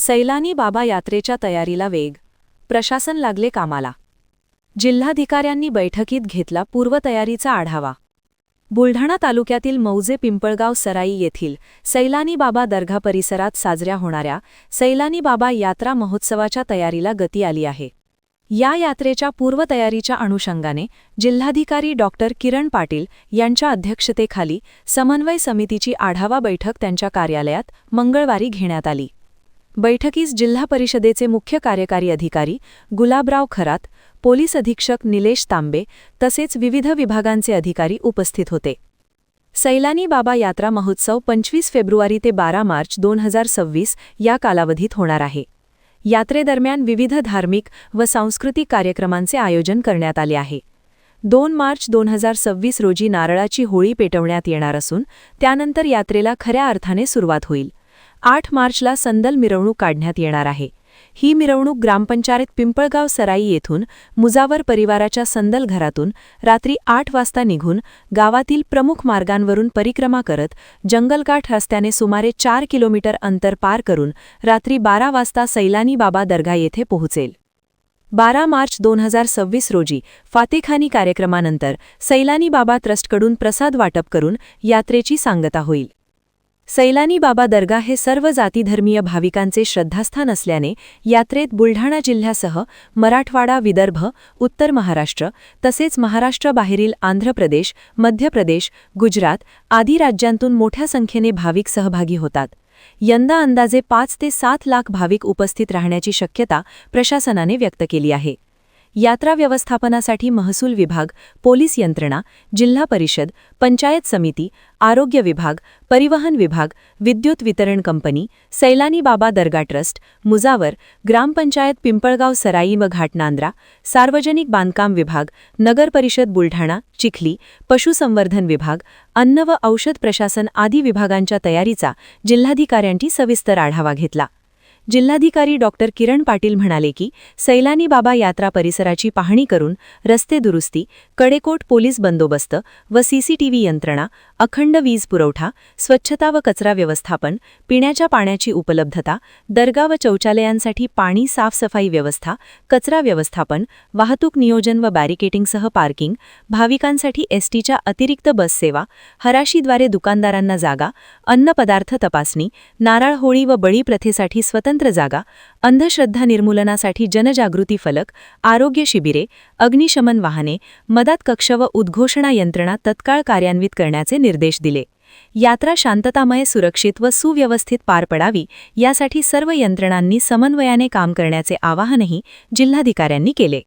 सैलानी बाबा यात्रेच्या तयारीला वेग. प्रशासन लागले कामाला. जिल्हाधिकाऱ्यांनी बैठकीत घेतला पूर्वतयारीचा आढावा. बुलढाणा तालुक्यातील मौजे पिंपळगाव सराई येथील सैलानी बाबा दर्गा परिसरात साजऱ्या होणाऱ्या सैलानी बाबा यात्रा महोत्सवाच्या तयारीला गती आली आहे. या यात्रेच्या पूर्वतयारीच्या अनुषंगाने जिल्हाधिकारी डॉक्टर किरण पाटील यांच्या अध्यक्षतेखाली समन्वय समितीची आढावा बैठक त्यांच्या कार्यालयात मंगळवारी घेण्यात आली. बैठकीस जिल्हा परिषदेचे मुख्य कार्यकारी अधिकारी गुलाबराव खरात, पोलीस अधीक्षक निलेश तांबे तसेच विविध विभागांचे अधिकारी उपस्थित होते. सैलानी बाबा यात्रा महोत्सव 25 फेब्रुवारी ते 12 मार्च 2026 या कालावधीत होणार आहे. यात्रेदरम्यान विविध धार्मिक व सांस्कृतिक कार्यक्रमांचे आयोजन करण्यात आले आहे. 2 मार्च 2026 रोजी नारळाची होळी पेटवण्यात येणार असून त्यानंतर यात्रेला खऱ्या अर्थाने सुरुवात होईल. 8 मार्चला संदल मिरवणूक काढण्यात येणार आहे. ही मिरवणूक ग्रामपंचायत पिंपळगाव सराई येथून मुजावर परिवाराच्या संदल घरातून रात्री 8 वाजता निघून गावातील प्रमुख मार्गांवरून परिक्रमा करत जंगलगाठ रस्त्याने सुमारे 4 किलोमीटर अंतर पार करून रात्री 12 वाजता सैलानी बाबा दर्गा येथे पोहोचेल. 12 मार्च 2026 रोजी फातेखानी कार्यक्रमानंतर सैलानी बाबा ट्रस्टकडून प्रसाद वाटप करून यात्रेची सांगता होईल. सैलानी बाबा दर्गा हे सर्व जातीधर्मीय भाविकांचे श्रद्धास्थान असल्याने यात्रेत बुलढाणा जिल्ह्यासह मराठवाडा, विदर्भ, उत्तर महाराष्ट्र तसेच महाराष्ट्राबाहेरील आंध्र प्रदेश, मध्य प्रदेश, गुजरात आदी राज्यांतून मोठ्या संख्येने भाविक सहभागी होतात. यंदा अंदाजे 5 ते 7 लाख भाविक उपस्थित राहण्याची शक्यता प्रशासनाने व्यक्त केली आहे. यात्रा व्यवस्थापनासाठी महसूल विभाग, पोलीस यंत्रणा, जिल्हा परिषद, पंचायत समिती, आरोग्य विभाग, परिवहन विभाग, विद्युत वितरण कंपनी, सैलानी बाबा दर्गा ट्रस्ट, मुजावर, ग्रामपंचायत पिंपळगाव सराई व घाटनांद्रा, सार्वजनिक बांधकाम विभाग, नगर परिषद बुलढाणा, चिखली, पशुसंवर्धन विभाग, अन्न व औषध प्रशासन आदी विभागांच्या तयारीचा जिल्हाधिकाऱ्यांनी सविस्तर आढावा घेतला. जिल्हाधिकारी डॉक्टर किरण पाटील म्हणाले की सैलानी बाबा यात्रा परिसराची पाहणी करून रस्ते दुरुस्ती, कडेकोट पोलीस बंदोबस्त व सीसीटीव्ही यंत्रणा, अखंड वीज पुरवठा, स्वच्छता व कचरा व्यवस्थापन, पिण्याच्या पाण्याची उपलब्धता, दर्गा व शौचालयांसाठी पाणी साफसफाई व्यवस्था, कचरा व्यवस्थापन, वाहतूक नियोजन व बॅरिकेटिंगसह पार्किंग, भाविकांसाठी एसटीच्या अतिरिक्त बस सेवा, हराशीद्वारे दुकानदारांना जागा, अन्नपदार्थ तपासणी, नारळ होळी व बळी प्रथेसाठी स्वतंत्र जागा, अंधश्रद्धा निर्मूलनासाठी जनजागृती फलक, आरोग्य शिबिरे, अग्निशमन वाहने, मदत कक्ष व उद्घोषणा यंत्रणा तत्काळ कार्यान्वित करण्याचे निर्देश दिले. यात्रा शांततामय, सुरक्षित व सुव्यवस्थित पार पडावी यासाठी सर्व यंत्रणांनी समन्वयाने काम करण्याचे आवाहनही जिल्हाधिकाऱ्यांनी केले.